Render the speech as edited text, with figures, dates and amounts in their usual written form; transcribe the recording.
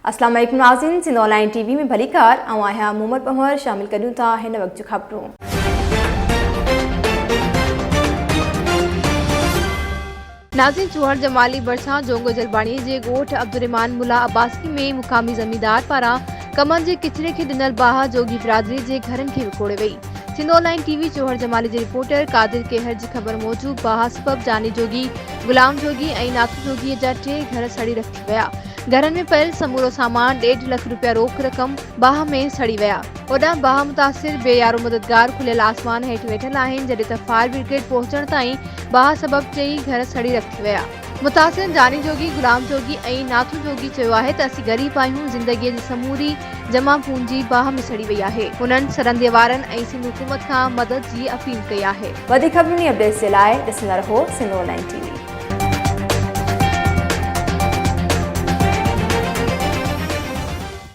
अस्सलाम वालेकुम नाज़रीन, सिंध ऑनलाइन टीवी में भली कार आया मोहम्मद पहर शामिल करूँ था हिन वक्त खबरों। नाज़रीन, चूहड़ जमाली भरिसां जोंगो जलबाणी जे ॻोठ अब्दुर्रहमान मुला अब्बासी में मुक़ामी ज़मींदार पारां कमनि जे किचिरे खे ॾिनल बाहि जोगी बिरादरी जे घरनि खे विकोड़े वई। सिंध ऑनलाइन टीवी चूहड़ जमाली जे रिपोर्टर कादिर केहर जी ख़बर मूजिब बाहि सबब जानी जोगी, गुलाम जोगी ऐं नाथू जोगी जा 3 घर सड़ी रखी विया। घरनि में पियल समूरो सामान 1.5 लाख रुपया रोक रक़म बाहि में सड़ी विया। ओॾां बाहि मुतासिर बेयारो मददगार खुलियल आसमान हेठि वेठल आहिनि, जॾहिं त फायर ब्रिगेड पहुचण ताईं बाहि सबब 3 घर सड़ी रखी विया। मुतासिर जानी जोगी, गुलाम जोगी ऐं नाथू जोगी चयो आहे त असीं ग़रीब आहियूं, ज़िंदगीअ जी समूरी जमा पूंजी बाहि में सड़ी वई आहे। हुननि सरहंदे वारनि ऐं सिंध हुकूमत खां मदद जी अपील कई आहे। वधीक खबरुनि अपडेट्स जे लाइ ॾिसंदा रहो सिंध ऑनलाइन टीवी।